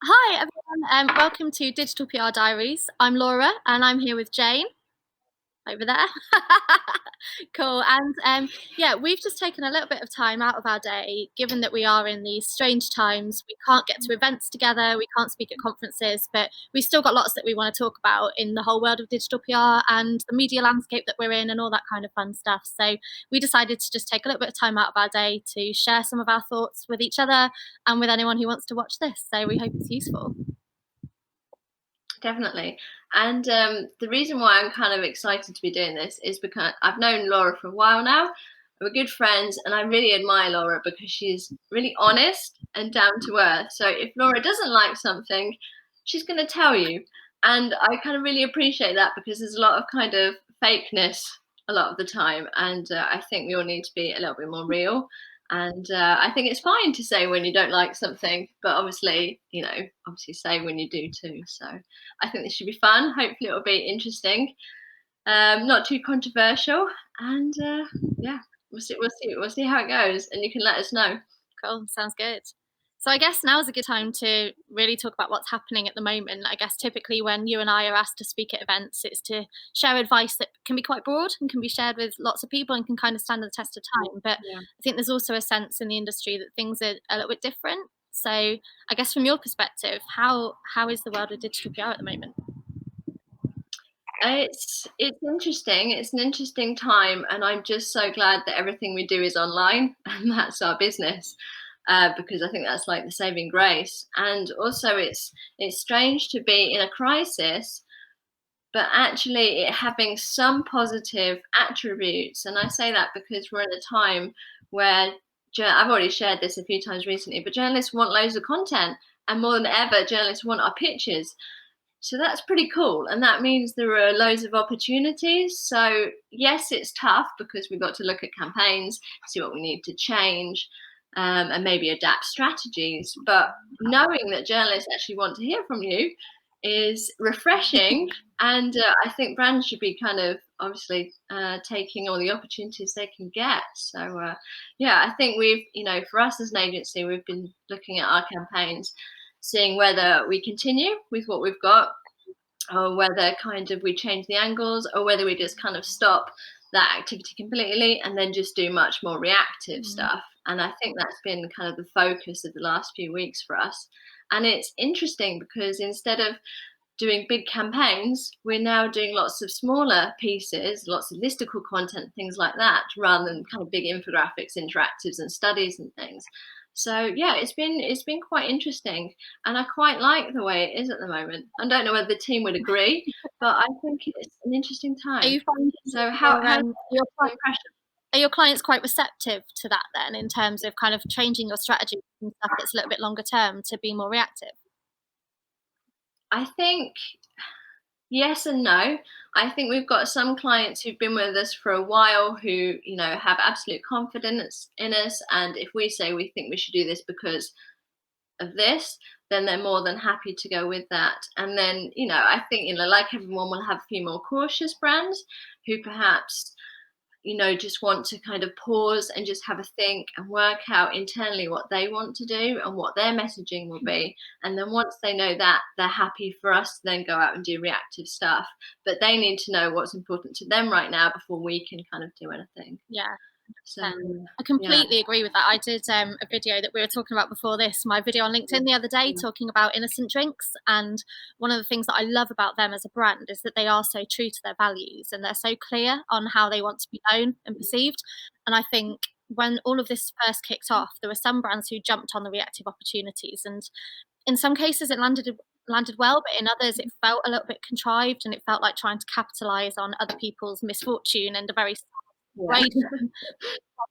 Hi, everyone. Welcome to Digital PR Diaries. I'm Laura, and I'm here with Jane over there. Cool. And yeah, we've just taken a little bit of time out of our day, given that we are in these strange times. We can't get to events together, we can't speak at conferences, but we've still got lots that we want to talk about in the whole world of digital PR and the media landscape that we're in and all that kind of fun stuff. So we decided to just take a little bit of time out of our day to share some of our thoughts with each other and with anyone who wants to watch this. So we hope it's useful. Definitely. And the reason why I'm kind of excited to be doing this is because I've known Laura for a while now. We're good friends, and I really admire Laura because she's really honest and down to earth. So if Laura doesn't like something, she's going to tell you. And I kind of really appreciate that because there's a lot of kind of fakeness a lot of the time. And I think we all need to be a little bit more real. And I think it's fine to say when you don't like something, but obviously, obviously say when you do too. So I think this should be fun. Hopefully, it'll be interesting, not too controversial, and yeah, we'll see how it goes, and you can let us know. Cool. Sounds good. So I guess now is a good time to really talk about what's happening at the moment. I guess typically when you and I are asked to speak at events, it's to share advice that can be quite broad and can be shared with lots of people and can kind of stand the test of time. But Yeah. I think there's also a sense in the industry that things are a little bit different. So I guess from your perspective, how is the world of digital PR at the moment? It's interesting. It's an interesting time, and I'm just so glad that everything we do is online, and that's our business, because I think that's like the saving grace. And also, it's strange to be in a crisis, but actually it having some positive attributes. And I say that because we're in a time where I've already shared this a few times recently, but journalists want loads of content, and more than ever, journalists want our pictures. So that's pretty cool. And that means there are loads of opportunities. So, yes, it's tough because we've got to look at campaigns, see what we need to change, and maybe adapt strategies. But knowing that journalists actually want to hear from you is refreshing. And I think brands should be kind of obviously taking all the opportunities they can get. So, yeah, I think for us as an agency, we've been looking at our campaigns, seeing whether we continue with what we've got, or whether kind of we change the angles, or whether we just kind of stop that activity completely and then just do much more reactive stuff. And I think that's been kind of the focus of the last few weeks for us. And it's interesting because instead of doing big campaigns, we're now doing lots of smaller pieces, lots of listicle content, things like that, rather than kind of big infographics, interactives, and studies and things. So yeah, it's been quite interesting, and I quite like the way it is at the moment. I don't know whether the team would agree, but I think it's an interesting Are time. you finding So your, how your your impression? are your clients quite receptive to that then, in terms of kind of changing your strategy and stuff that's a little bit longer term to be more reactive? I think yes and no. I think we've got some clients who've been with us for a while who, have absolute confidence in us. And if we say we think we should do this because of this, then they're more than happy to go with that. And then, I think, like everyone, will have a few more cautious brands who perhaps just want to kind of pause and just have a think and work out internally what they want to do and what their messaging will be. And then once they know that, they're happy for us to then go out and do reactive stuff. But they need to know what's important to them right now before we can kind of do anything. Yeah. So, I yeah. completely agree with that. I did a video that we were talking about before this, my video on LinkedIn the other day, Yeah. talking about innocent drinks. And one of the things that I love about them as a brand is that they are so true to their values and they're so clear on how they want to be known and perceived. And I think when all of this first kicked off, there were some brands who jumped on the reactive opportunities. And in some cases, it landed well, but in others, it felt a little bit contrived and it felt like trying to capitalize on other people's misfortune and a very Yeah. way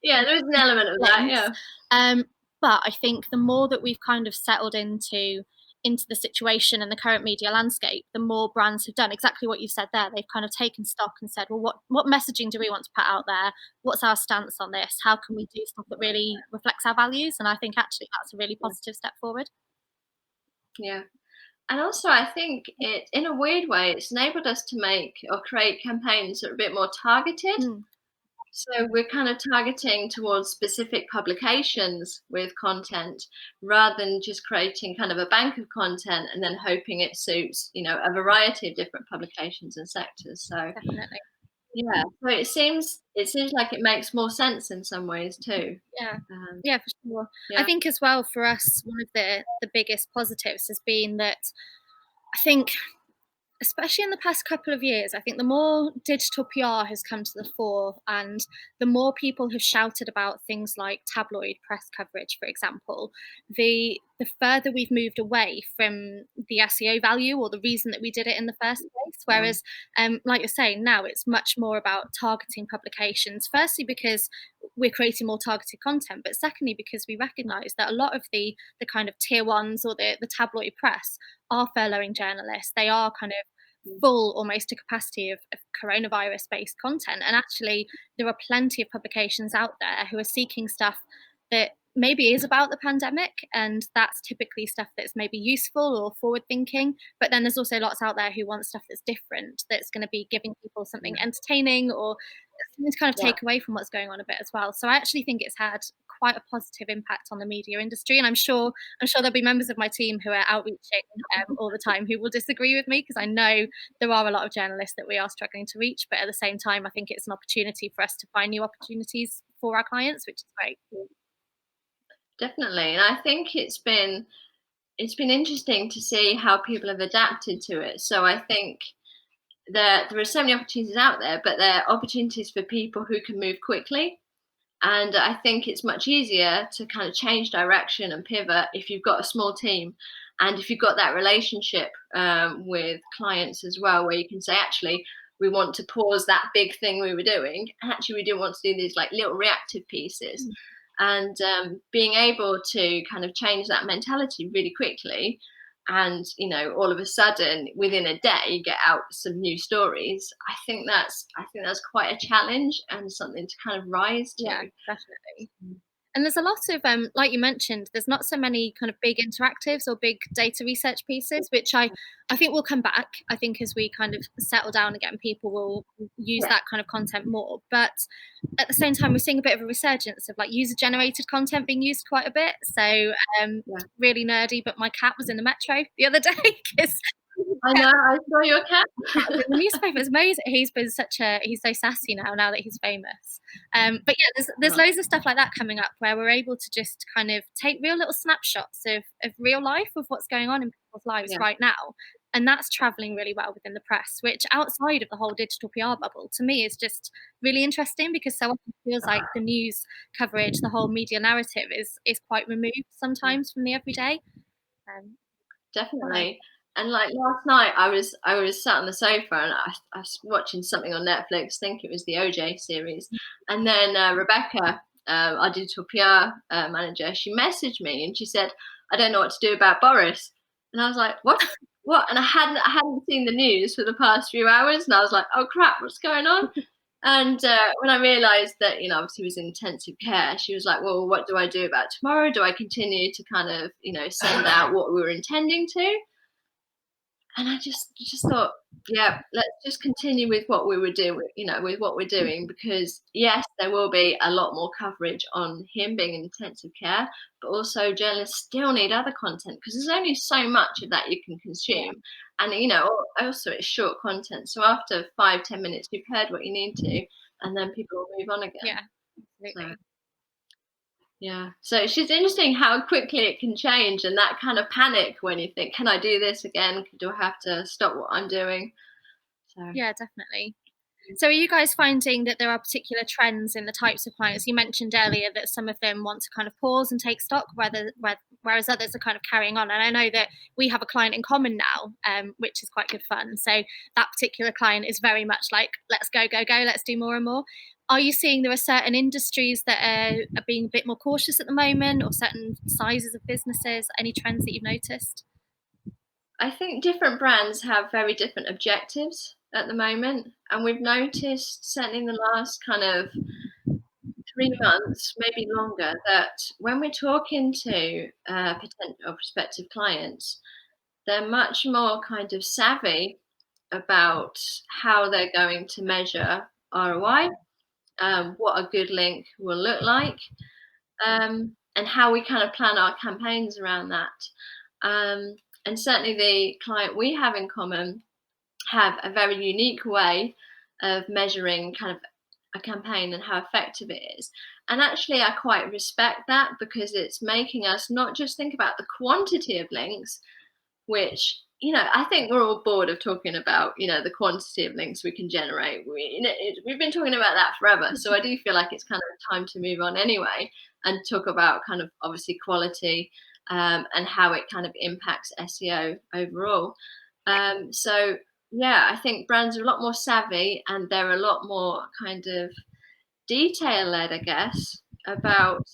Yeah, there is an element of that. place. Yeah. Um, but I think the more that we've kind of settled into the situation and the current media landscape, the more brands have done exactly what you said there. They've kind of taken stock and said, well, what messaging do we want to put out there? What's our stance on this? How can we do stuff that really reflects our values? And I think actually that's a really positive step forward. Yeah. And also, I think in a weird way, it's enabled us to make or create campaigns that are a bit more targeted. Mm. So we're kind of targeting towards specific publications with content rather than just creating kind of a bank of content and then hoping it suits, a variety of different publications and sectors. So Definitely. yeah, so it seems like it makes more sense in some ways too. Yeah. Um, Yeah, for sure. I yeah, think as well for us, one of the biggest positives has been that I think especially in the past couple of years, I think the more digital PR has come to the fore and the more people have shouted about things like tabloid press coverage, for example, the further we've moved away from the SEO value or the reason that we did it in the first place. yeah, Whereas, like you're saying, now it's much more about targeting publications. Firstly, because we're creating more targeted content, but secondly, because we recognise that a lot of the kind of tier ones or the tabloid press are furloughing journalists. They are kind of full almost to capacity of coronavirus based content. And actually, there are plenty of publications out there who are seeking stuff that maybe is about the pandemic. And that's typically stuff that's maybe useful or forward thinking. But then there's also lots out there who want stuff that's different, that's going to be giving people something yeah, entertaining or something to kind of yeah. take away from what's going on a bit as well. So I actually think it's had quite a positive impact on the media industry. And I'm sure there'll be members of my team who are outreaching all the time who will disagree with me because I know there are a lot of journalists that we are struggling to reach, but at the same time, I think it's an opportunity for us to find new opportunities for our clients, which is great. Definitely. And I think it's been interesting to see how people have adapted to it. So I think there are so many opportunities out there, but there are opportunities for people who can move quickly. And I think it's much easier to kind of change direction and pivot if you've got a small team and if you've got that relationship with clients as well, where you can say, actually, we want to pause that big thing we were doing. And actually, we do want to do these like little reactive pieces. Mm. And being able to kind of change that mentality really quickly and all of a sudden within a day get out some new stories. I think that's quite a challenge and something to kind of rise Yeah, to. definitely. And there's a lot of, like you mentioned, there's not so many kind of big interactives or big data research pieces, which I think will come back. I think as we kind of settle down again, people will use Yeah, that kind of content more. But at the same time, we're seeing a bit of a resurgence of like user generated content being used quite a bit. So yeah. really nerdy, but my cat was in the metro the other day because I know, I saw your cat. was in the newspaper. It's amazing. He's so sassy now that he's famous. But yeah, there's Oh, loads of stuff like that coming up where we're able to just kind of take real little snapshots of real life of what's going on in people's lives yeah, right now. And that's traveling really well within the press, which outside of the whole digital PR bubble, to me is just really interesting because so often it feels like the news coverage, the whole media narrative is quite removed yeah. sometimes from the everyday. Um, fun. Definitely. And like last night, I was sat on the sofa and I was watching something on Netflix. I think it was the OJ series, and then Rebecca, our digital PR manager, she messaged me and she said, "I don't know what to do about Boris," and I was like, "What? What?" And I hadn't seen the news for the past few hours, and I was like, "Oh crap, what's going on?" And when I realised that, obviously he was in intensive care, she was like, "Well, what do I do about tomorrow? Do I continue to kind of, send out what we were intending to?" And I just thought, yeah, let's just continue with what we were doing, with what we're doing, because yes, there will be a lot more coverage on him being in intensive care, but also journalists still need other content because there's only so much of that you can Yeah, consume. And also it's short content. So after 5, 10 minutes, you've heard what you need to, and then people will move on again. yeah, So absolutely. yeah. So it's just interesting how quickly it can change and that kind of panic when you think, can I do this again? Do I have to stop what I'm doing? So Yeah, definitely. So are you guys finding that there are particular trends in the types of clients? You mentioned earlier that some of them want to kind of pause and take stock, whereas others are kind of carrying on. And I know that we have a client in common now, which is quite good fun. So that particular client is very much like, let's go, go, go, let's do more and more. Are you seeing there are certain industries that are being a bit more cautious at the moment, or certain sizes of businesses? Any trends that you've noticed? I think different brands have very different objectives at the moment. And we've noticed, certainly in the last kind of 3 months, maybe longer, that when we're talking to potential or prospective clients, they're much more kind of savvy about how they're going to measure ROI. what a good link will look like, and how we kind of plan our campaigns around that. Um, and certainly, the client we have in common have a very unique way of measuring kind of a campaign and how effective it is. And actually, I quite respect that because it's making us not just think about the quantity of links, which, I think we're all bored of talking about, the quantity of links we can generate. We've been talking about that forever. So I do feel like it's kind of time to move on anyway and talk about kind of obviously quality, and how it kind of impacts SEO overall. So yeah, I think brands are a lot more savvy and they're a lot more kind of detail led, I guess, about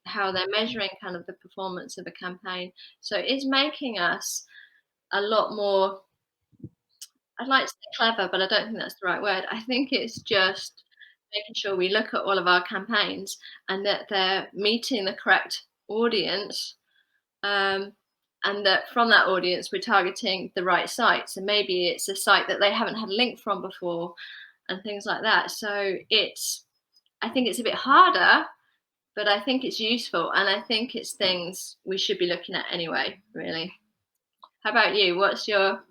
how they're measuring kind of the performance of a campaign. So it's making us a lot more, I'd like to say clever, but I don't think that's the right word. I think it's just making sure we look at all of our campaigns and that they're meeting the correct audience, um, and that from that audience we're targeting the right sites. And maybe it's a site that they haven't had a link from before and things like that. So I think it's a bit harder, but I think it's useful, and I think it's things we should be looking at anyway, really. How about you? What's your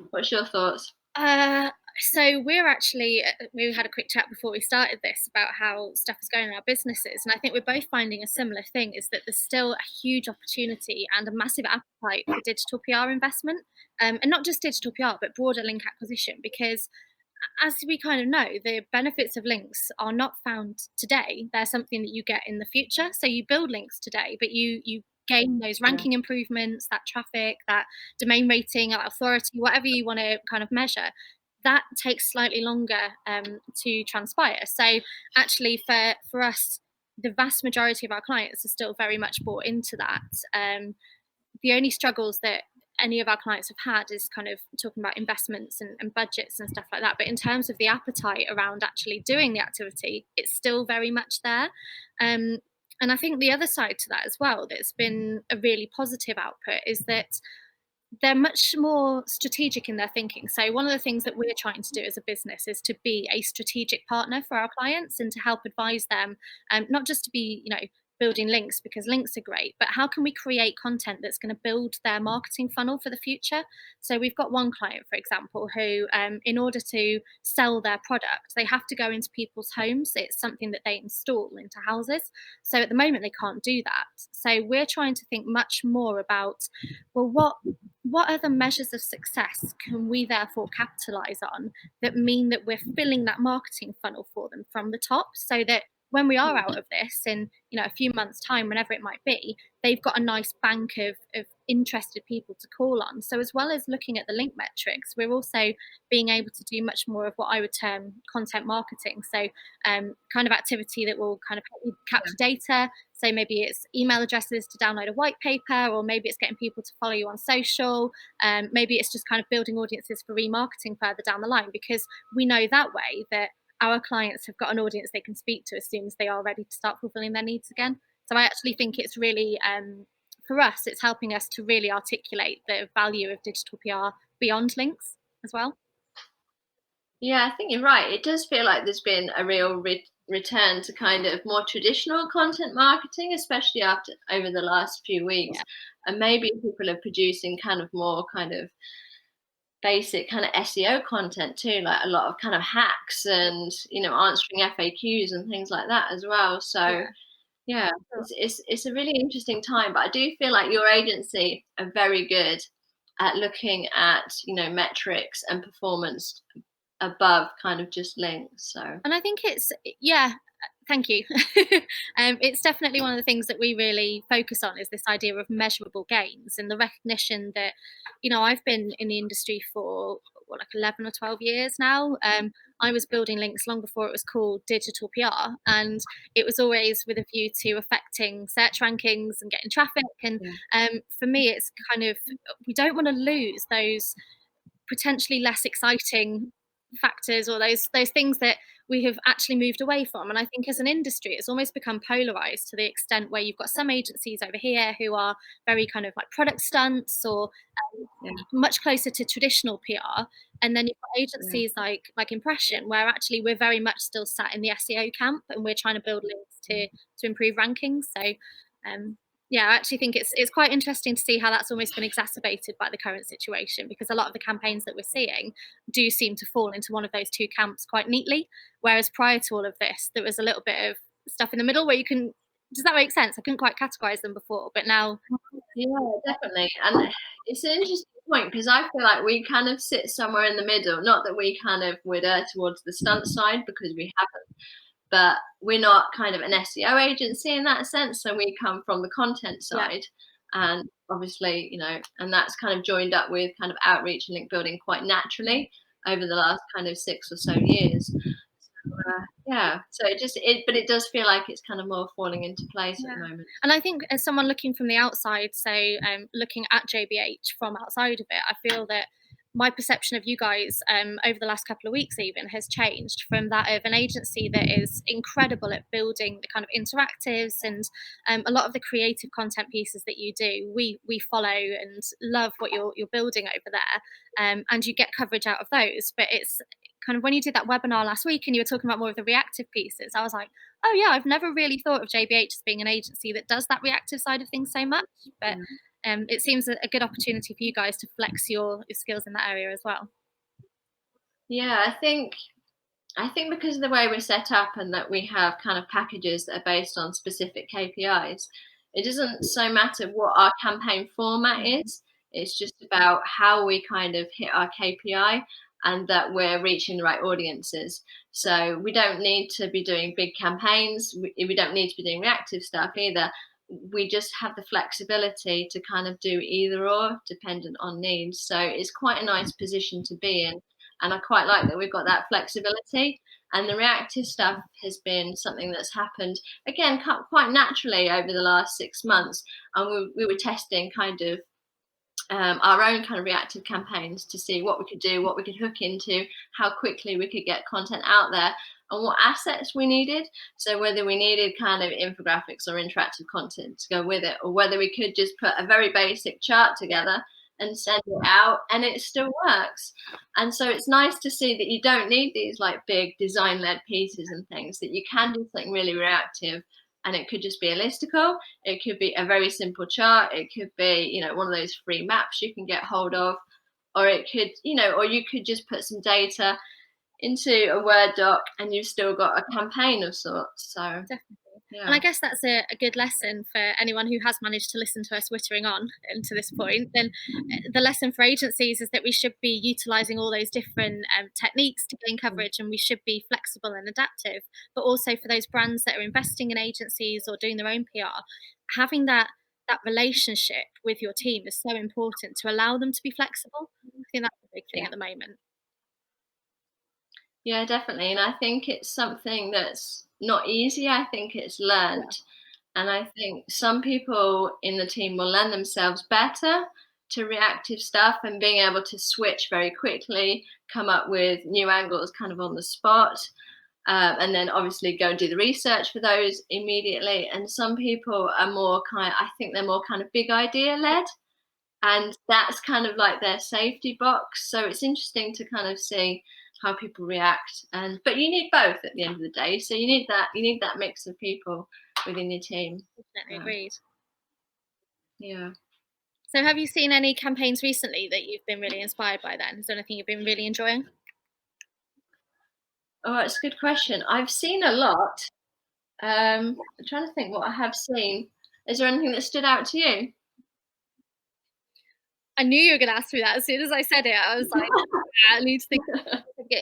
thoughts? Uh, so we're actually we had a quick chat before we started this about how stuff is going in our businesses, and I think we're both finding a similar thing: is that there's still a huge opportunity and a massive appetite for digital PR investment, and not just digital PR, but broader link acquisition. Because as we kind of know, the benefits of links are not found today. They're something that you get in the future. So you build links today, but you gain those Yeah, ranking improvements, that traffic, that domain rating, that authority, whatever you want to kind of measure. That takes slightly longer to transpire. So actually, for us, the vast majority of our clients are still very much bought into that. The only struggles that any of our clients have had is kind of talking about investments and budgets and stuff like that. But in terms of the appetite around actually doing the activity, it's still very much there. Um, and I think the other side to that as well, that's been a really positive output, is that they're much more strategic in their thinking. So one of the things that we're trying to do as a business is to be a strategic partner for our clients and to help advise them, not just to be, building links because links are great, but how can we create content that's going to build their marketing funnel for the future? So we've got one client, for example, who, in order to sell their product, they have to go into people's homes. It's something that they install into houses. So at the moment, they can't do that. So we're trying to think much more about, well, what other measures of success can we therefore capitalize on that mean that we're filling that marketing funnel for them from the top, so that when we are out of this in a few months time, whenever it might be, they've got a nice bank of interested people to call on. So as well as looking at the link metrics, we're also being able to do much more of what I would term content marketing. So kind of activity that will kind of help you capture data. So maybe it's email addresses to download a white paper, or maybe it's getting people to follow you on social. Maybe it's just kind of building audiences for remarketing further down the line, because we know that way that our clients have got an audience they can speak to as soon as they are ready to start fulfilling their needs again. So I actually think it's really, for us, it's helping us to really articulate the value of digital PR beyond links as well. yeah, I think you're right. It does feel like there's been a real return to kind of more traditional content marketing, especially after over the last few weeks. Yeah, And maybe people are producing kind of more kind of basic kind of SEO content too, like a lot of kind of hacks and answering FAQs and things like that as well. So yeah. yeah, it's a really interesting time, but I do feel like your agency are very good at looking at metrics and performance above kind of just links. So And I think it's, yeah, thank you. It's definitely one of the things that we really focus on, is this idea of measurable gains and the recognition that, I've been in the industry for what, like 11 or 12 years now. I was building links long before it was called digital PR, and it was always with a view to affecting search rankings and getting traffic. And yeah, for me, it's kind of, we don't want to lose those potentially less exciting factors or those things that we have actually moved away from. And I think as an industry, it's almost become polarized to the extent where you've got some agencies over here who are very kind of like product stunts or Yeah, much closer to traditional PR. And then you've got yeah, agencies like Impression, where actually we're very much still sat in the SEO camp and we're trying to build links to improve rankings. So um, yeah, I actually think it's quite interesting to see how that's almost been exacerbated by the current situation, because a lot of the campaigns that we're seeing do seem to fall into one of those two camps quite neatly. Whereas prior to all of this, there was a little bit of stuff in the middle where you can. Does that make sense? I couldn't quite categorize them before, but now, yeah, definitely. And it's an interesting point because I feel like we kind of sit somewhere in the middle. Not that we kind of would err towards the stunt side because we haven't, but we're not kind of an SEO agency in that sense. So we come from the content yeah, side. And obviously, and that's kind of joined up with kind of outreach and link building quite naturally over the last kind of 6 or so years. Yeah. So but it does feel like it's kind of more falling into place at yeah. the moment. And I think as someone looking from the outside, so looking at JBH from outside of it, I feel that my perception of you guys over the last couple of weeks even has changed from that of an agency that is incredible at building the kind of interactives and a lot of the creative content pieces that you do. We follow and love what you're building over there, and you get coverage out of those. But it's kind of when you did that webinar last week and you were talking about more of the reactive pieces, I was like, oh yeah, I've never really thought of JBH as being an agency that does that reactive side of things so much. But it seems a good opportunity for you guys to flex your skills in that area as well. Yeah, I think because of the way we're set up and that we have kind of packages that are based on specific KPIs, it doesn't so matter what our campaign format Mhm. is. It's just about how we kind of hit our KPI and that we're reaching the right audiences. So we don't need to be doing big campaigns. We don't need to be doing reactive stuff either. We just have the flexibility to kind of do either or dependent on needs. So it's quite a nice position to be in, and I quite like that we've got that flexibility. And the reactive stuff has been something that's happened again quite naturally over the last 6 months. And we were testing kind of our own kind of reactive campaigns to see what we could do, what we could hook into, how quickly we could get content out there, and what assets we needed. So whether we needed kind of infographics or interactive content to go with it, or whether we could just put a very basic chart Yeah, together and send it out and it still works. And so it's nice to see that you don't need these like big design led pieces and things, that you can do something really reactive, and it could just be a listicle, it could be a very simple chart. It could be, one of those free maps you can get hold of, or it could, or you could just put some data into a Word doc and you've still got a campaign of sorts. So, definitely. And I yeah. guess that's a good lesson for anyone who has managed to listen to us wittering on to this point. Then the lesson for agencies is that we should be utilizing all those different techniques to gain coverage, and we should be flexible and adaptive. But also for those brands that are investing in agencies or doing their own PR, having that relationship with your team is so important to allow them to be flexible. I think that's a big thing Yeah. at the moment. Yeah, definitely. And I think it's something that's not easy. I think it's Yeah, learned. And I think some people in the team will lend themselves better to reactive stuff and being able to switch very quickly, come up with new angles kind of on the spot, and then obviously go and do the research for those immediately. And some people are more I think they're more kind of big idea led, and that's kind of like their safety box. So it's interesting to kind of see how people react. And but you need both at the end of the day. So you need that mix of people within your team. definitely So agreed. yeah. So have you seen any campaigns recently that you've been really inspired by then? Is there anything you've been really enjoying? Oh, it's a good question. I've seen a lot. I'm trying to think what I have seen. Is there anything that stood out to you? I knew you were gonna ask me that as soon as I said it. I was like, "Yeah, I need to think."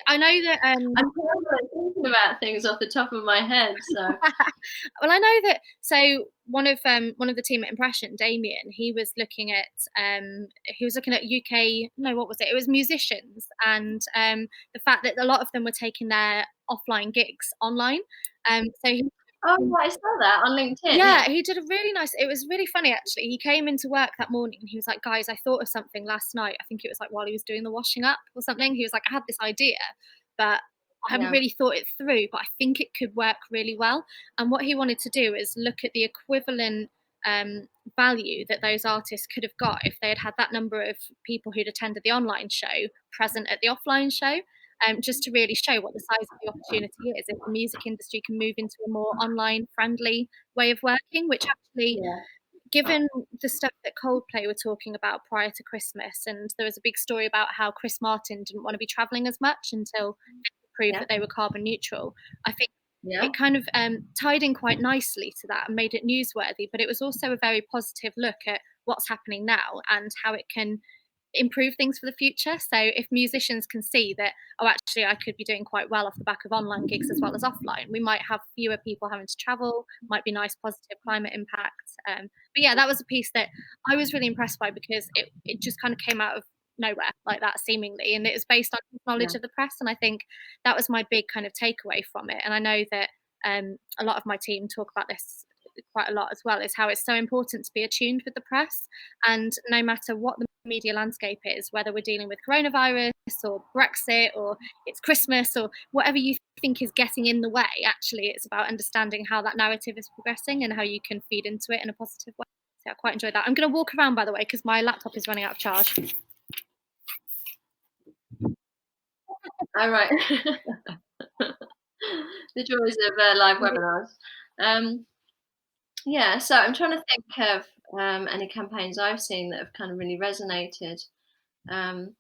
I know that, I'm terrible at thinking about things off the top of my head. So well, I know that one of the team at Impression, Damien, he was looking at UK, no, what was it? It was musicians and the fact that a lot of them were taking their offline gigs online. So he Oh, I saw that on LinkedIn, Yeah, yeah. he did a really nice it was really funny actually. He came into work that morning and he was like, "Guys, I thought of something last night." I think it was like while he was doing the washing up or something. He was like, "I had this idea, but I haven't Yeah, really thought it through, but I think it could work really well." And what he wanted to do is look at the equivalent value that those artists could have got if they had had that number of people who'd attended the online show present at the offline show. Just to really show what the size of the opportunity is if the music industry can move into a more online friendly way of working, which actually, yeah, given the stuff that Coldplay were talking about prior to Christmas, and there was a big story about how Chris Martin didn't want to be traveling as much until they could prove yeah, that they were carbon neutral. I think yeah, it kind of tied in quite nicely to that and made it newsworthy, but it was also a very positive look at what's happening now and how it can improve things for the future. So if musicians can see that, oh, actually, I could be doing quite well off the back of online gigs as well as offline, we might have fewer people having to travel, might be nice positive climate impact. But yeah, that was a piece that I was really impressed by because it just kind of came out of nowhere like that seemingly, and it was based on his yeah, knowledge of the press, and I think that was my big kind of takeaway from it. And I know that a lot of my team talk about this quite a lot as well, is how it's so important to be attuned with the press, and no matter what the media landscape is, whether we're dealing with coronavirus or Brexit or it's Christmas or whatever you think is getting in the way, actually, it's about understanding how that narrative is progressing and how you can feed into it in a positive way. So I quite enjoyed that. I'm going to walk around, by the way, because my laptop is running out of charge. all right. The joys of live Yeah. webinars. Um, yeah, so I'm trying to think of any campaigns I've seen that have kind of really resonated. Um,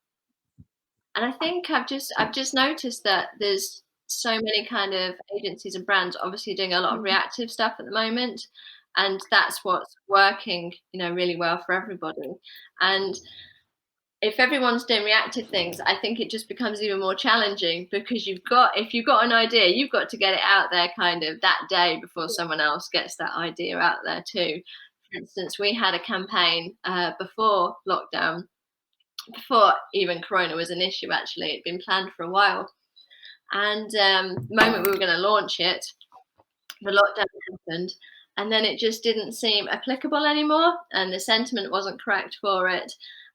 and I think I've just noticed that there's so many kind of agencies and brands obviously doing a lot of Mm. reactive stuff at the moment, and that's what's working, really well for everybody. And if everyone's doing reactive things, I think it just becomes even more challenging because if you've got an idea, you've got to get it out there kind of that day before someone else gets that idea out there too. For instance, we had a campaign before lockdown, before even Corona was an issue. Actually, it'd been planned for a while, and the moment we were going to launch it, the lockdown happened, and then it just didn't seem applicable anymore, and the sentiment wasn't correct for it.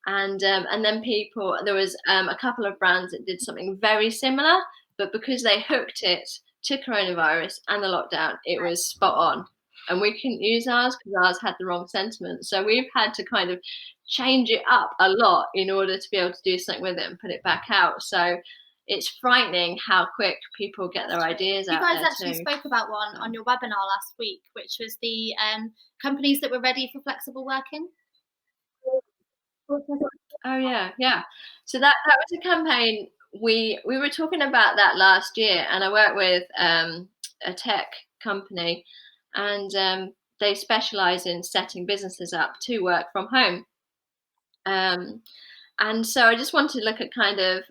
And then there was a couple of brands that did something very similar, but because they hooked it to coronavirus and the lockdown, it was spot on. And we couldn't use ours because ours had the wrong sentiment. So we've had to kind of change it up a lot in order to be able to do something with it and put it back out. So it's frightening how quick people get their ideas You out guys there actually too. spoke about one on your webinar last week, which was the companies that were ready for flexible working. Oh yeah, yeah. So that was a campaign we were talking about that last year, and I work with a tech company, and they specialize in setting businesses up to work from home. Um, and so I just wanted to look at kind of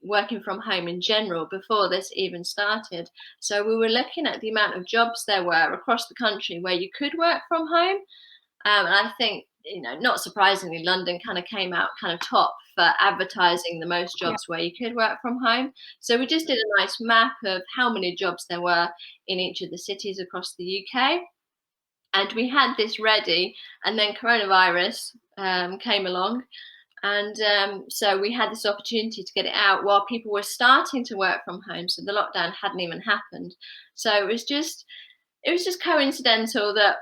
working from home in general before this even started. So we were looking at the amount of jobs there were across the country where you could work from home, and I think, not surprisingly, London kind of came out kind of top for advertising the most Yeah. jobs where you could work from home. So we just did a nice map of how many jobs there were in each of the cities across the UK. And we had this ready, and then coronavirus came along. And so we had this opportunity to get it out while people were starting to work from home. So the lockdown hadn't even happened. So it was just coincidental that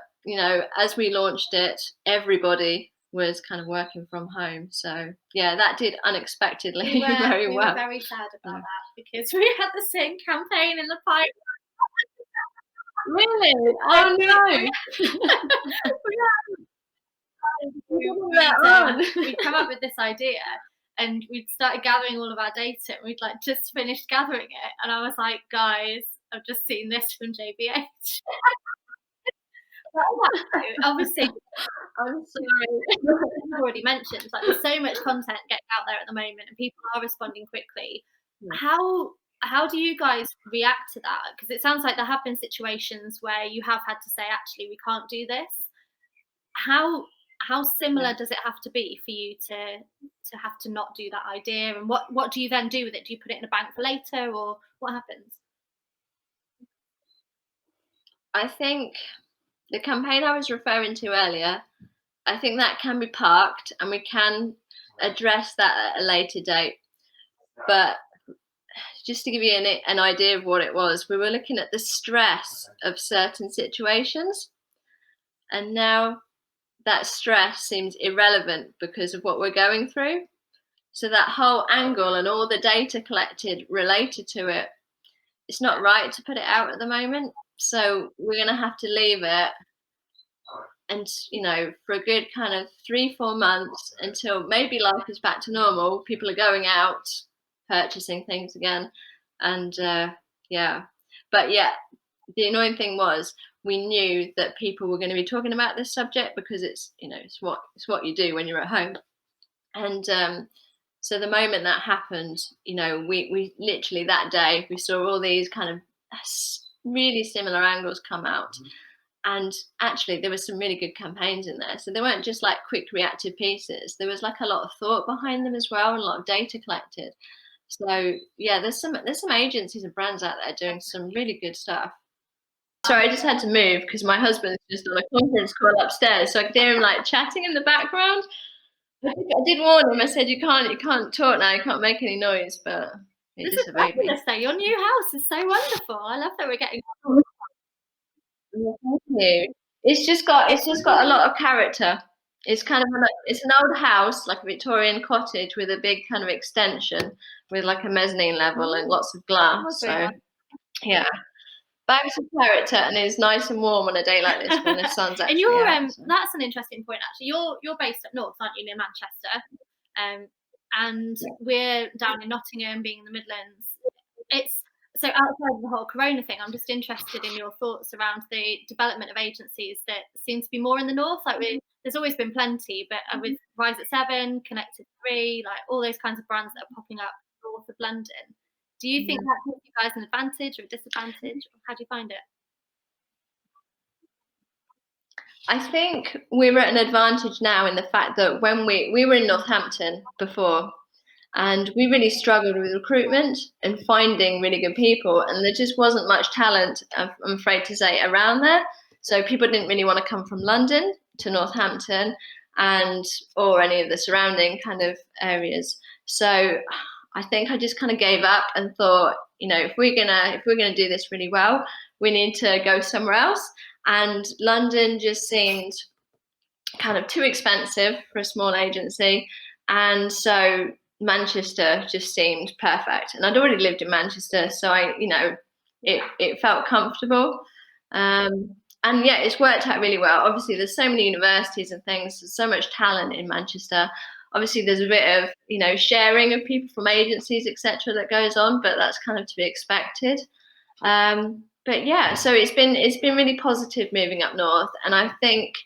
as we launched it, everybody was kind of working from home. So yeah, that did We unexpectedly were very we were well. very sad about Yeah. that because we had the same campaign in the pipe. Really? And Oh we no! we You didn't let on. we'd come up with this idea and we'd started gathering all of our data and we'd like just finished gathering it and I was like, guys, I've just seen this from JBH. Obviously, I'm sorry. you've already mentioned, like there's so much content getting out there at the moment and people are responding quickly. Yeah, How do you guys react to that? Because it sounds like there have been situations where you have had to say, actually, we can't do this. How how yeah. similar does it have to be for you to have to not do that idea? And what do you then do with it? Do you put it in a bank for later, or what happens? I think the campaign I was referring to earlier, I think that can be parked and we can address that at a later date. But just to give you an idea of what it was, we were looking at the stress of certain situations, and now that stress seems irrelevant because of what we're going through. So that whole angle and all the data collected related to it, it's not right to put it out at the moment. So we're going to have to leave it, and for a good kind of 3-4 months until maybe life is back to normal. People are going out, purchasing things again, and yeah. But yeah, the annoying thing was we knew that people were going to be talking about this subject because it's what you do when you're at home. And so the moment that happened, we literally that day we saw all these kind of really similar angles come out. And actually, there were some really good campaigns in there. So they weren't just like quick reactive pieces. There was like a lot of thought behind them as well, and a lot of data collected. So yeah, there's some agencies and brands out there doing some really good stuff. Sorry, I just had to move because my husband's just on a conference call upstairs, so I could hear him like chatting in the background. I did warn him. I said you can't talk now. You can't make any noise, but he This is disobeyed me. fabulous, though. Your new house is so wonderful. I love that we're getting. Yeah, thank you. It's just got a lot of character. It's kind of it's an old house, like a Victorian cottage with a big kind of extension with like a mezzanine level and lots of glass. That's very So nice. yeah, bags of character, and it's nice and warm on a day like this when the sun's And actually you're out. So. that's an interesting point actually. You're based up north, aren't you, near Manchester? And we're down in Nottingham, being in the Midlands. It's so outside of the whole corona thing, I'm just interested in your thoughts around the development of agencies that seem to be more in the north. Like there's always been plenty, but with Rise at Seven, Connected Three, like all those kinds of brands that are popping up north of London. Do you think that gives you guys an advantage or a disadvantage? Or how do you find it? I think we're at an advantage now in the fact that when we were in Northampton before, and we really struggled with recruitment and finding really good people, and there just wasn't much talent, I'm afraid to say, around there. So people didn't really want to come from London to Northampton and or any of the surrounding kind of areas. So I think I just kind of gave up and thought, if we're gonna do this really well, we need to go somewhere else. And London just seemed kind of too expensive for a small agency, and so Manchester just seemed perfect. And I'd already lived in Manchester, so it felt comfortable. And yeah, it's worked out really well. Obviously, there's so many universities and things. There's so much talent in Manchester. Obviously, there's a bit of sharing of people from agencies, etc., that goes on, but that's kind of to be expected. But yeah, so it's been really positive moving up north, and I think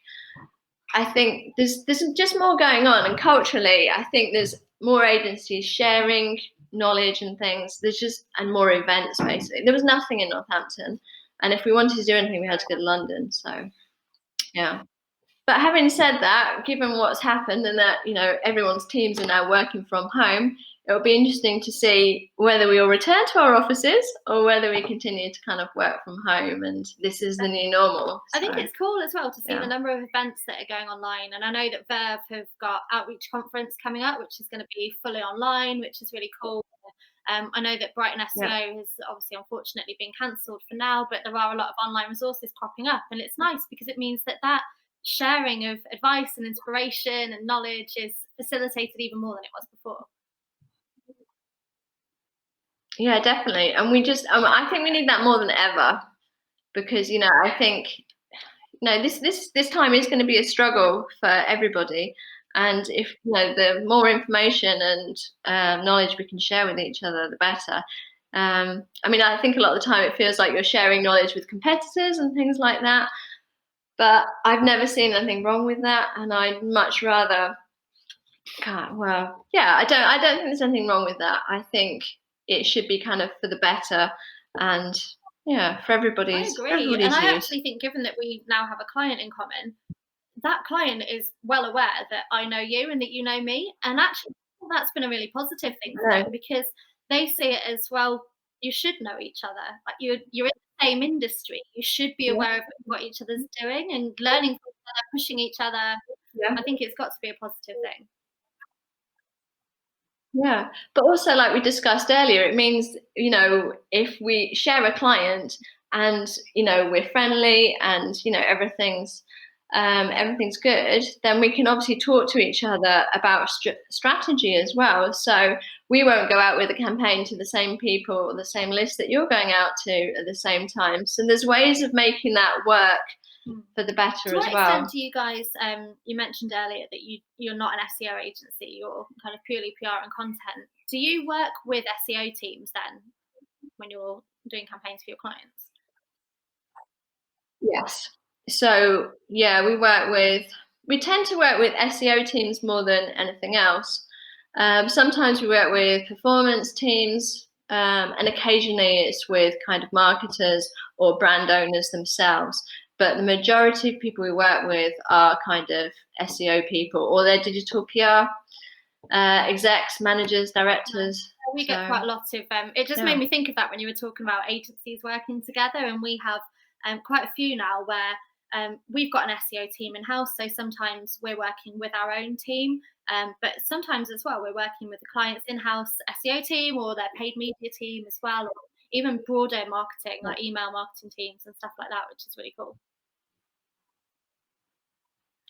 there's just more going on, and culturally, I think there's more agencies sharing knowledge and things. There's just and more events basically. There was nothing in Northampton, and if we wanted to do anything, we had to go to London. So yeah. But having said that, given what's happened and that everyone's teams are now working from home, it'll be interesting to see whether we all return to our offices or whether we continue to kind of work from home. And this is the new normal. I think So, it's cool as well to see yeah. the number of events that are going online. And I know that Verve have got Outreach Conference coming up, which is going to be fully online, which is really cool. I know that Brighton SEO has obviously unfortunately been cancelled for now, but there are a lot of online resources cropping up. And it's nice because it means that sharing of advice and inspiration and knowledge is facilitated even more than it was before. Yeah, definitely. And I think we need that more than ever because, I think, this time is going to be a struggle for everybody. And if, the more information and knowledge we can share with each other, the better. I think a lot of the time it feels like you're sharing knowledge with competitors and things like that. But I've never seen anything wrong with that. And I'd much rather well, yeah, I don't think there's anything wrong with that. I think it should be kind of for the better, and yeah, for I everybody's agree. And everybody's I use. actually think, given that we now have a client in common, that client is well aware that I know you and that you know me. And actually, that's been a really positive thing for No, them because they see it as well. You should know each other. Like you're in same industry, you should be Yeah, aware of what each other's doing and learning from each other, pushing each other. yeah. I think it's got to be a positive thing. Yeah, but also like we discussed earlier, it means, if we share a client and, we're friendly and, everything's good, then we can obviously talk to each other about strategy as well. So we won't go out with a campaign to the same people or the same list that you're going out to at the same time. So there's ways of making that work Mm. for the To better as what extent well. do you guys, you mentioned earlier that you're not an SEO agency, you're kind of purely PR and content. Do you work with SEO teams then when you're doing campaigns for your clients? Yes. So yeah, we tend to work with SEO teams more than anything else. Sometimes we work with performance teams, and occasionally it's with kind of marketers or brand owners themselves. But the majority of people we work with are kind of SEO people or they're digital PR execs, managers, Nice. directors. We get So quite a lot of, it just made yeah. me think of that when you were talking about agencies working together, and we have quite a few now where we've got an SEO team in house. So sometimes we're working with our own team, but sometimes as well we're working with the client's in-house SEO team or their paid media team as well, or even broader marketing like email marketing teams and stuff like that, which is really cool.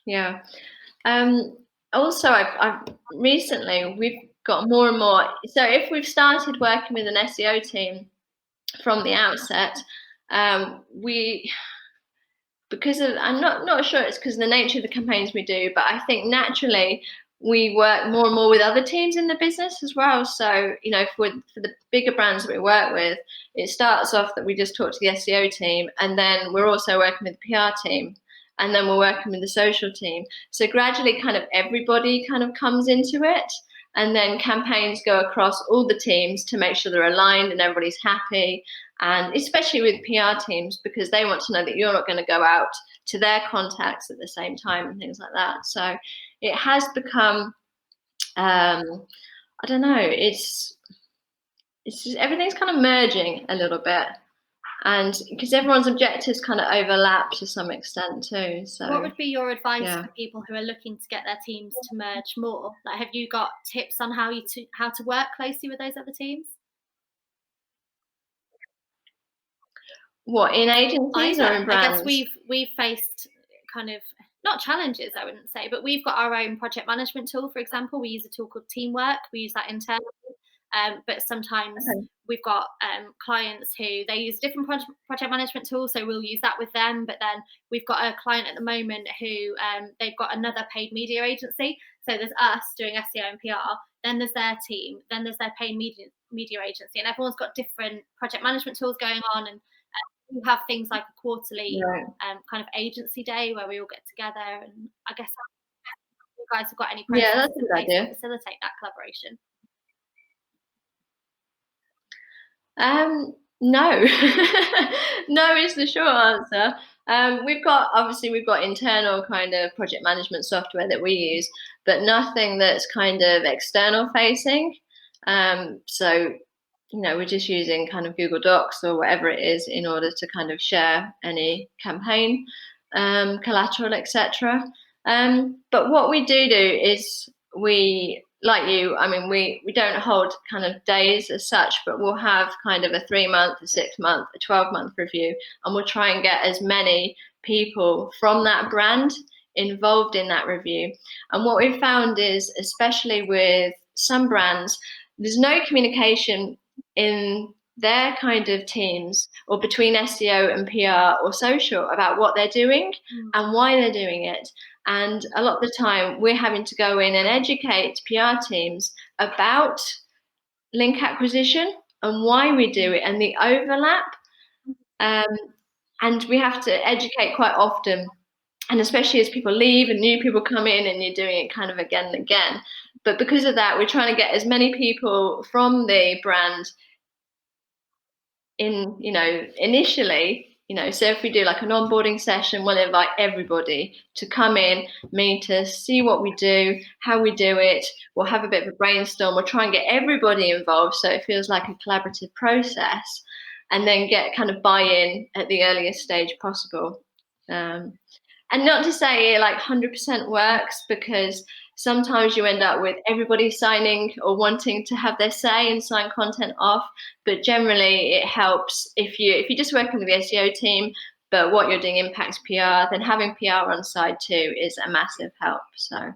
Yeah. Um, Also, I've recently we've got more and more. So if we've started working with an SEO team from the outset, we because of I'm not sure it's because of the nature of the campaigns we do, but I think naturally we work more and more with other teams in the business as well. So for the bigger brands that we work with, it starts off that we just talk to the SEO team, and then we're also working with the PR team, and then we're working with the social team. So gradually, kind of everybody kind of comes into it. And then campaigns go across all the teams to make sure they're aligned and everybody's happy, and especially with PR teams because they want to know that you're not going to go out to their contacts at the same time and things like that. So it has become, I don't know, it's just everything's kind of merging a little bit, and because everyone's objectives kind of overlap to some extent too. What So would be your advice yeah. for people who are looking to get their teams to merge more? Like, have you got tips on how to work closely with those other teams? What, in agencies or Either. in I guess brands? we've faced kind of not challenges, I wouldn't say, but we've got our own project management tool, for example. We use a tool called Teamwork. We use that internally. But sometimes Okay. we've got clients who they use different project management tools, so we'll use that with them. But then we've got a client at the moment who they've got another paid media agency. So there's us doing SEO and PR, then there's their team, then there's their paid media agency, and everyone's got different project management tools going on. And we have things like a quarterly Right. kind of agency day where we all get together. And I guess if you guys have got any Yeah, processes that's a in good place to idea. facilitate that collaboration. No. No is the short answer. We've got internal kind of project management software that we use, but nothing that's kind of external facing. So we're just using kind of Google Docs or whatever it is in order to kind of share any campaign collateral, etc. But what we do is we, like you, I mean, we don't hold kind of days as such, but we'll have kind of a 3 month, a 6 month, a 12-month review, and we'll try and get as many people from that brand involved in that review. And what we've found is, especially with some brands, there's no communication in their kind of teams or between SEO and PR or social about what they're doing Mm. and why they're doing it. And a lot of the time, we're having to go in and educate PR teams about link acquisition and why we do it and the overlap. Um, and we have to educate quite often, and especially as people leave and new people come in and you're doing it kind of again and again. But because of that, we're trying to get as many people from the brand in, initially, so if we do like an onboarding session, we'll invite everybody to come in, meet us, see what we do, how we do it. We'll have a bit of a brainstorm. We'll try and get everybody involved so it feels like a collaborative process. and then get kind of buy-in at the earliest stage possible. Um, and not to say it like 100% works, because sometimes you end up with everybody signing or wanting to have their say and sign content off. But generally, it helps if you're just working with the SEO team, but what you're doing impacts PR, then having PR on side too is a massive help. So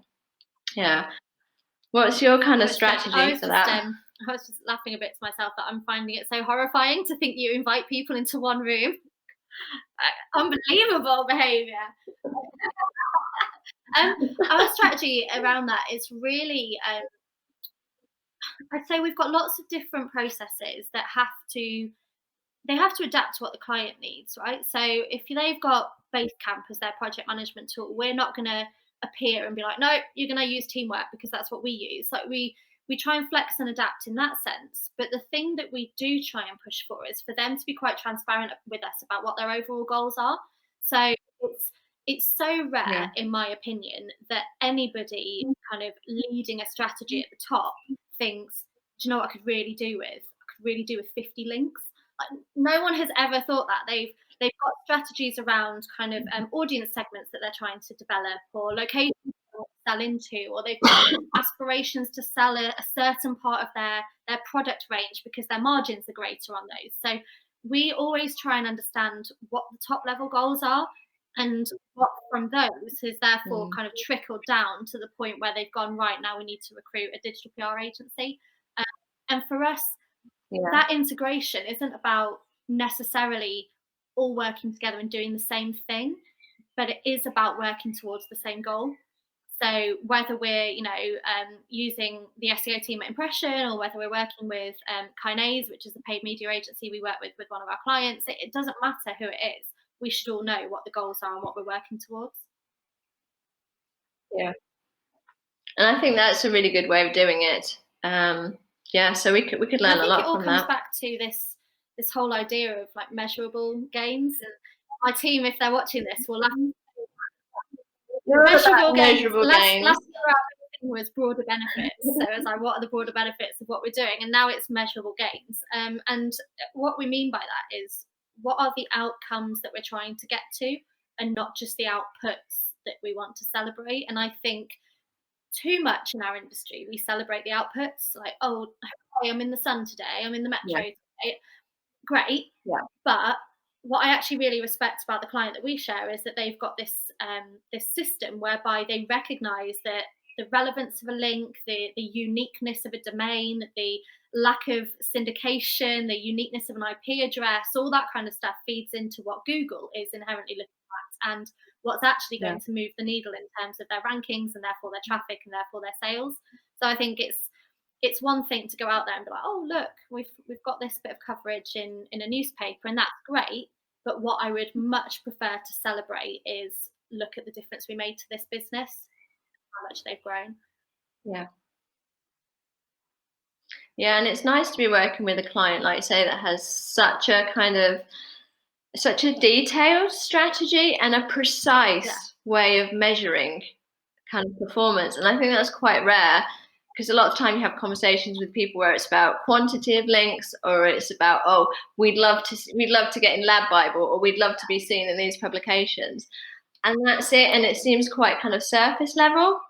yeah, what's your kind of Which Jane, strategy for that? I was just laughing a bit to myself that I'm finding it so horrifying to think you invite people into one room. Unbelievable behaviour. Um, our strategy around that is really, I'd say we've got lots of different processes that they have to adapt to what the client needs, right? So if they've got Basecamp as their project management tool, we're not going to appear and be like, no, you're going to use Teamwork because that's what we use. Like we try and flex and adapt in that sense. But the thing that we do try and push for is for them to be quite transparent with us about what their overall goals are. So it's so Yeah, rare, in my opinion, that anybody kind of leading a strategy at the top thinks, do you know what I could really do with? I could really do with 50 links. Like, no one has ever thought that. They've got strategies around kind of audience segments that they're trying to develop, or locations they want to sell into, or they've got aspirations to sell a certain part of their product range because their margins are greater on those. So we always try and understand what the top level goals are, and what from those has therefore mm, kind of trickled down to the point where they've gone, right, now we need to recruit a digital PR agency. Um, and for us, yeah, that integration isn't about necessarily all working together and doing the same thing, but it is about working towards the same goal. So whether we're, using the SEO team at Impression, or whether we're working with Kinase, which is a paid media agency we work with one of our clients, it doesn't matter who it is. We should all know what the goals are and what we're working towards. yeah. And I think that's a really good way of doing it. Yeah, so we could And I learn a think it lot all from comes that. back to this whole idea of like measurable gains. And my team, if they're watching this, will laugh. You're all Measurable about gains. measurable Last gains. year our thing was broader benefits. So it's like, what are the broader benefits of what we're doing? And now it's measurable gains. And what we mean by that is, what are the outcomes that we're trying to get to, and not just the outputs that we want to celebrate. And I think too much in our industry we celebrate the outputs, like, oh, hey, I'm in the sun today, I'm in the Yeah, metro today. Great. yeah, But what I actually really respect about the client that we share is that they've got this system whereby they recognise that the relevance of a link, the uniqueness of a domain, the lack of syndication, the uniqueness of an IP address, all that kind of stuff feeds into what Google is inherently looking at, and what's actually yeah, going to move the needle in terms of their rankings and therefore their traffic and therefore their sales. So I think it's one thing to go out there and be like, oh look, we've got this bit of coverage in a newspaper, and that's great. But what I would much prefer to celebrate is, look at the difference we made to this business, how much they've grown. yeah. Yeah, and it's nice to be working with a client, like you say, that has such a detailed strategy and a Yeah, precise way of measuring kind of performance. And I think that's quite rare, because a lot of time you have conversations with people where it's about quantity of links, or it's about, oh, we'd love to get in Lab Bible, or we'd love to be seen in these publications. And that's it. And it seems quite kind of surface level.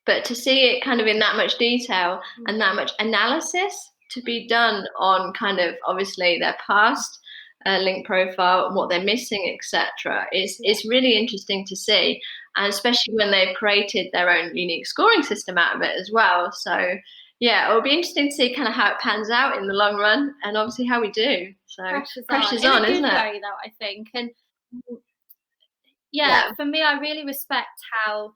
But to see it kind of in that much detail and that much analysis to be done on kind of obviously their past link profile and what they're missing, etc., yeah. is really interesting to see, and especially when they've created their own unique scoring system out of it as well. So yeah, it'll be interesting to see kind of how it pans out in the long run, and obviously how we do. So Pressure's on pressure's in a on, isn't good it? way, though, I think. And Yeah, yeah, for me, I really respect how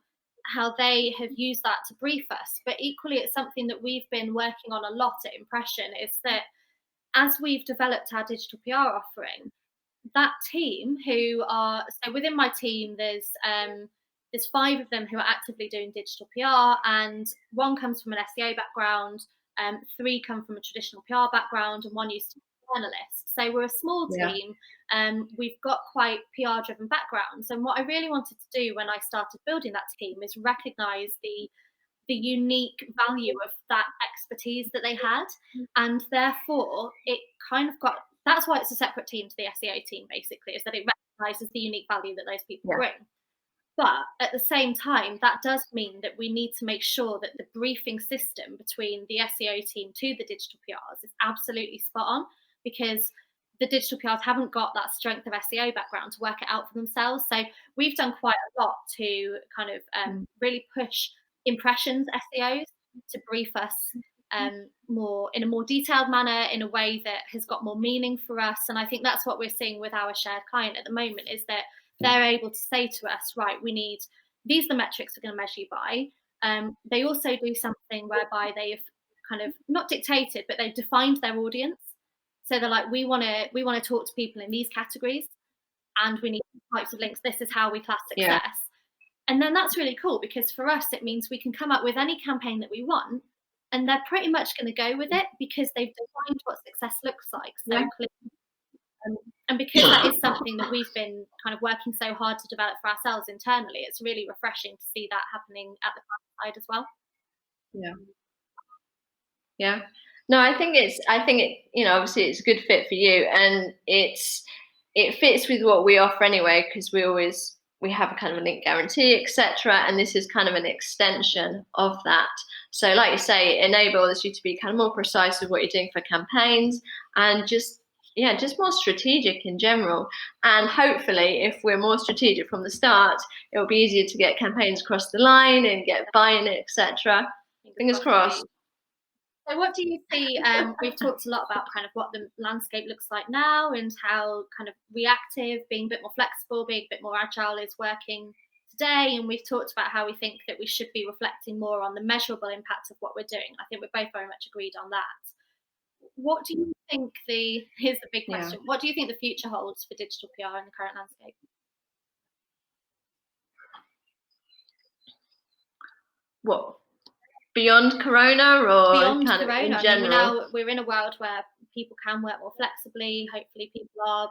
they have used that to brief us. But equally, it's something that we've been working on a lot at Impression. Is that as we've developed our digital PR offering, that team who are, so within my team, there's 5 of them who are actively doing digital PR, and 1 comes from an SEO background, 3 come from a traditional PR background, and 1 used to be a journalist. So we're a small yeah, team. We've got quite PR driven backgrounds, and what I really wanted to do when I started building that team is recognise the unique value of that expertise that they had, and therefore it kind of got That's why it's a separate team to the SEO team, basically, is that it recognises the unique value that those people Yeah. bring. But at the same time, that does mean that we need to make sure that the briefing system between the SEO team to the digital PRs is absolutely spot on, because the digital PRs haven't got that strength of SEO background to work it out for themselves. So we've done quite a lot to kind of really push impressions SEOs to brief us more in a more detailed manner, in a way that has got more meaning for us. And I think that's what we're seeing with our shared client at the moment, is that they're able to say to us, right, we need, these are the metrics we're going to measure you by. They also do something whereby they've kind of not dictated, but they've defined their audience. So they're like, we want to talk to people in these categories, and we need types of links. This is how we class Yeah. success. And then that's really cool, because for us, it means we can come up with any campaign that we want, and they're pretty much going to go with it because they've defined what success looks like so Yeah. clearly. And because that is something that we've been kind of working so hard to develop for ourselves internally, it's really refreshing to see that happening at the client side as well. Yeah. Yeah. No, I think it, obviously it's a good fit for you, and it fits with what we offer anyway, because we have a kind of a link guarantee, etc. And this is kind of an extension of that. So like you say, it enables you to be kind of more precise with what you're doing for campaigns, and just more strategic in general. And hopefully, if we're more strategic from the start, it'll be easier to get campaigns across the line and get buy-in, etc. Fingers crossed. So what do you see? We've talked a lot about kind of what the landscape looks like now, and how kind of reactive, being a bit more flexible, being a bit more agile is working today. And we've talked about how we think that we should be reflecting more on the measurable impact of what we're doing. I think we're both very much agreed on that. What do you think here's the big question. What do you think the future holds for digital PR in the current landscape? What, beyond Corona, or Beyond kind of Corona, in I mean, general? we're in a world where people can work more flexibly. Hopefully, people are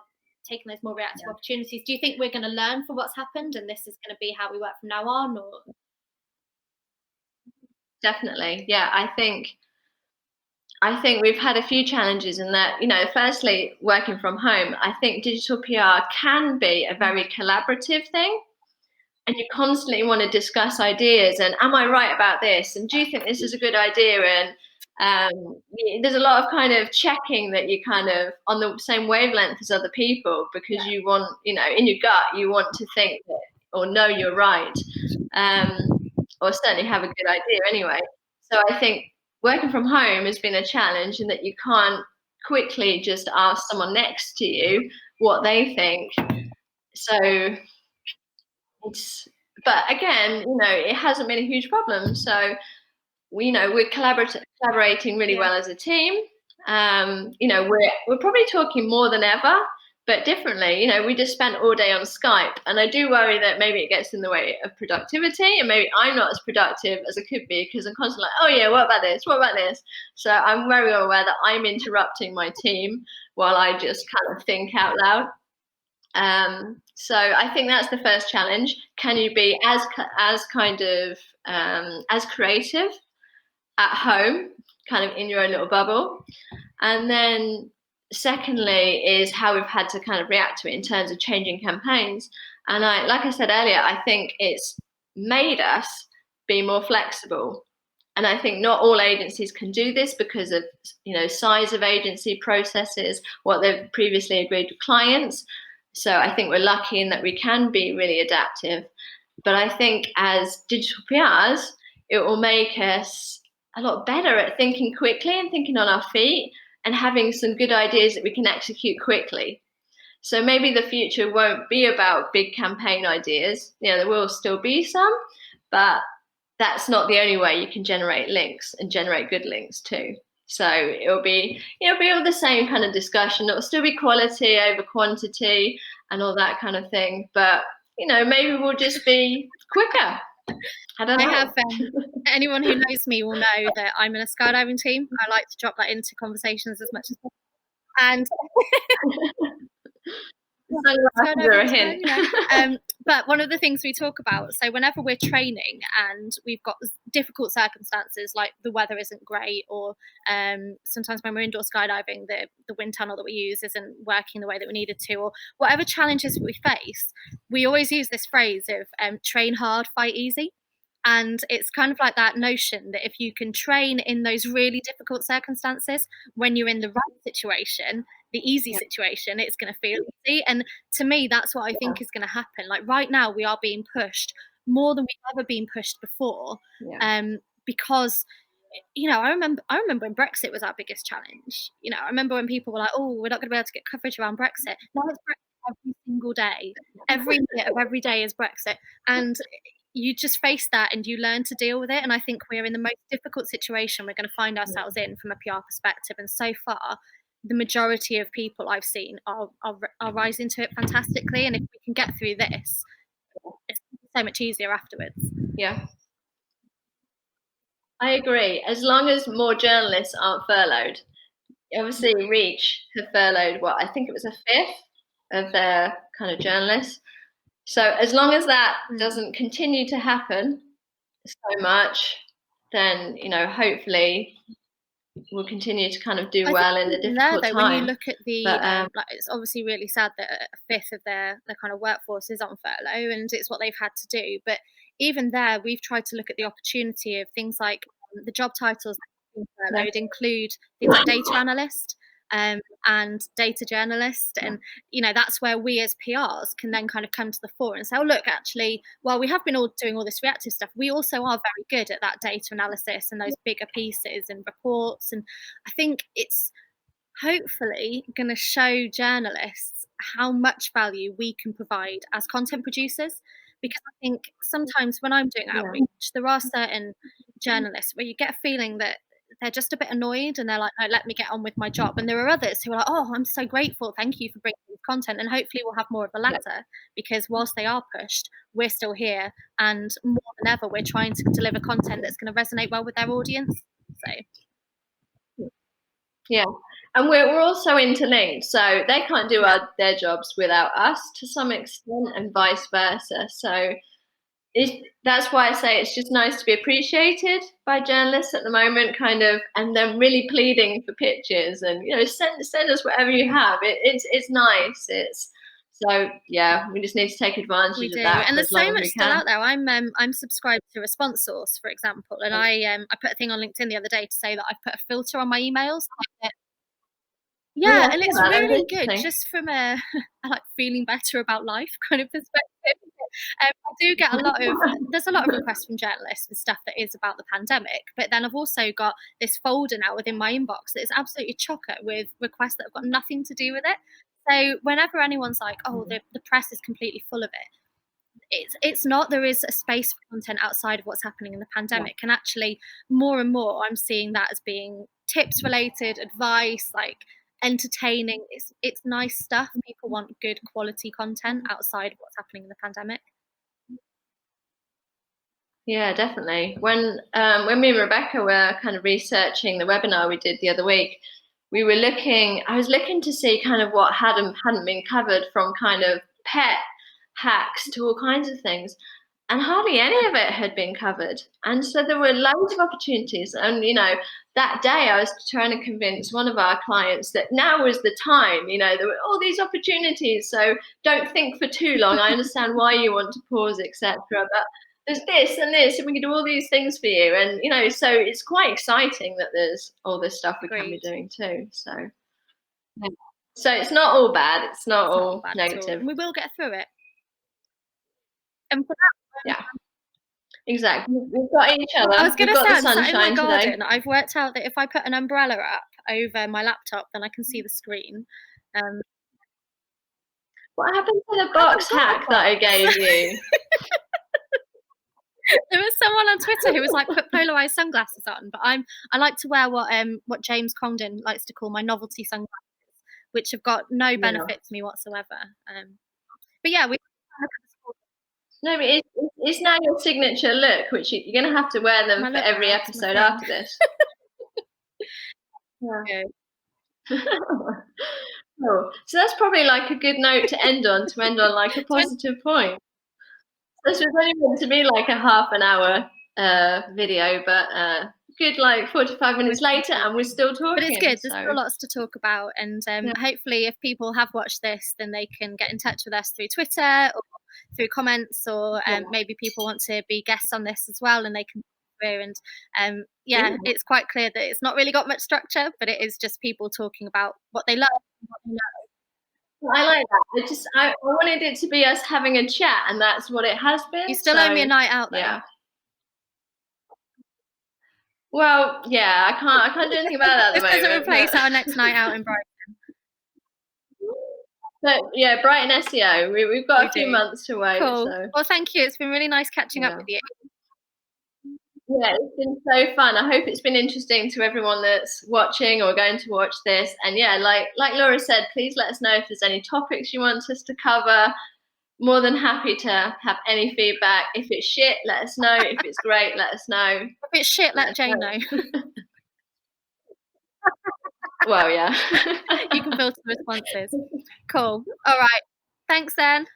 taking those more reactive opportunities. Do you think we're going to learn from what's happened, and this is going to be how we work from now on? Or Definitely, yeah. I think we've had a few challenges in that, firstly, working from home. I think digital PR can be a very collaborative thing, and you constantly want to discuss ideas and, am I right about this? And do you think this is a good idea? And there's a lot of kind of checking that you kind of on the same wavelength as other people, because you want, in your gut, you want to think that, or know you're right, or certainly have a good idea anyway. So I think working from home has been a challenge, in that you can't quickly just ask someone next to you what they think. So it's, but again, it hasn't been a huge problem. So we're collaborating really well as a team. We're probably talking more than ever, but differently. We just spent all day on Skype, and I do worry that maybe it gets in the way of productivity, and maybe I'm not as productive as I could be, because I'm constantly like, oh yeah, what about this? What about this? So I'm very aware that I'm interrupting my team while I just kind of think out loud. So I think that's the first challenge. Can you be as kind of as creative at home, kind of in your own little bubble? And then secondly is how we've had to kind of react to it in terms of changing campaigns. And like I said earlier, I think it's made us be more flexible. And I think not all agencies can do this because of size of agency, processes, what they've previously agreed with clients. So I think we're lucky in that we can be really adaptive. But I think as digital PRs, it will make us a lot better at thinking quickly and thinking on our feet, and having some good ideas that we can execute quickly. So maybe the future won't be about big campaign ideas. There will still be some, but that's not the only way you can generate links, and generate good links too. So it'll be all the same kind of discussion. It'll still be quality over quantity and all that kind of thing. But maybe we'll just be quicker. I don't know. Anyone who knows me will know that I'm in a skydiving team. I like to drop that into conversations as much as possible. And Skydiving, But one of the things we talk about, so whenever we're training and we've got difficult circumstances, like the weather isn't great, or sometimes when we're indoor skydiving, the wind tunnel that we use isn't working the way that we needed to, or whatever challenges we face, we always use this phrase of train hard, fight easy. And it's kind of like that notion that if you can train in those really difficult circumstances, when you're in the right situation, the easy Yeah, situation, it's going to feel easy. And to me, that's what I yeah, think is going to happen. Like right now, we are being pushed more than we've ever been pushed before, yeah, because I remember when Brexit was our biggest challenge. I remember when people were like, "Oh, we're not going to be able to get coverage around Brexit." Now it's Brexit every single day. Every minute of every day is Brexit, and you just face that and you learn to deal with it. And I think we're in the most difficult situation we're going to find ourselves in from a PR perspective. And so far, the majority of people I've seen are rising to it fantastically. And if we can get through this, it's so much easier afterwards. yeah. I agree. As long as more journalists aren't furloughed. Obviously, Reach have furloughed what I think it was a fifth of their kind of journalists. So as long as that Mm. doesn't continue to happen so much, then hopefully we'll continue to kind of do I think well in a even there difficult though, when you time. look at the But like, it's obviously really sad that a fifth of their kind of workforce is on furlough, and it's what they've had to do. But even there, we've tried to look at the opportunity of things like the job titles that have been yeah, furloughed include things like data analyst. And data journalist, yeah, and that's where we as PRs can then kind of come to the fore and say, oh look, actually, while we have been all doing all this reactive stuff, we also are very good at that data analysis and those bigger pieces and reports. And I think it's hopefully going to show journalists how much value we can provide as content producers. Because I think sometimes when I'm doing yeah, outreach, there are certain journalists where you get a feeling that they're just a bit annoyed and they're like, no, let me get on with my job. And there are others who are like, oh, I'm so grateful. Thank you for bringing this content. And hopefully we'll have more of the yeah. latter, because whilst they are pushed, we're still here. And more than ever, we're trying to deliver content that's going to resonate well with their audience. So, Yeah, and we're also interlinked, so they can't do yeah, their jobs without us to some extent, and vice versa. So that's why I say it's just nice to be appreciated by journalists at the moment, kind of, and then really pleading for pictures and send us whatever you have. It's nice. It's so yeah, we just need to take we advantage of do, that and for there's as long so as much we still can. out there. I'm subscribed to Response Source, for example, and I put a thing on LinkedIn the other day to say that I've put a filter on my emails. Oh Yeah, yeah, I and saw it's that. That really was good interesting. just from a like feeling better about life kind of perspective. I do get there's a lot of requests from journalists for stuff that is about the pandemic, but then I've also got this folder now within my inbox that is absolutely chocker with requests that have got nothing to do with it. So whenever anyone's like, oh, the press is completely full of it, it's not. There is a space for content outside of what's happening in the Yeah. pandemic, and actually more and more I'm seeing that as being tips related advice, like entertaining. It's nice stuff. People want good quality content outside of what's happening in the pandemic. Yeah, definitely. When me and Rebecca were kind of researching the webinar we did the other week, we were looking. I was looking to see kind of what hadn't been covered, from kind of pet hacks to all kinds of things, and hardly any of it had been covered. And so there were loads of opportunities. And that day I was trying to convince one of our clients that now was the time. There were all these opportunities, so don't think for too long. I understand why you want to pause, etc. But there's this and this, and we can do all these things for you. And so it's quite exciting that there's all this stuff we can be Agreed. doing too. So yeah. So it's not all bad. It's not It's not all all bad at all, negative. and we will get through it. And for that, Yeah, exactly. We've got each I other. was We've gonna got say the I'm sat in my sunshine today. garden. I've worked out that if I put an umbrella up over my laptop, then I can see the screen. Um, What happened to the I haven't box got a hack that I box. gave you? There was someone on Twitter who was like, "Put polarized sunglasses on," but I like to wear what James Congdon likes to call my novelty sunglasses, which have got no Yeah. benefit to me whatsoever. But yeah, we No, but it's now your signature look, which you're going to have to wear them my for look every now. It's my episode thing. after this. Yeah. Good. Cool. So that's probably like a good note to end on, like a To end positive point. This was only meant to be like a half an hour video, but good like 45 We're minutes later, talking. and we're still But it's talking. good. There's still So lots to talk about, and yeah, hopefully, if people have watched this, then they can get in touch with us through Twitter or through comments, or yeah. maybe people want to be guests on this as well, and they can through. And yeah, Ooh. it's quite clear that it's not really got much structure, but it is just people talking about what they love. And what they know. I like that. I wanted it to be us having a chat, and that's what it has You been. still owe me a So night out, though. yeah. Well, yeah, I can't do anything about that at This the doesn't moment, replace but our next night out in Brighton. but yeah, Brighton SEO. We've got We a few do. months to wait, Cool. so Well, thank you. It's been really nice catching up yeah. with you. Yeah, it's been so fun. I hope it's been interesting to everyone that's watching or going to watch this. And yeah, like Laura said, please let us know if there's any topics you want us to cover. More than happy to have any feedback. If it's shit, let us know. If it's great, let us know. If it's shit, Let let us Jane know. know. Well, yeah. You can filter responses. Cool. All right. Thanks then.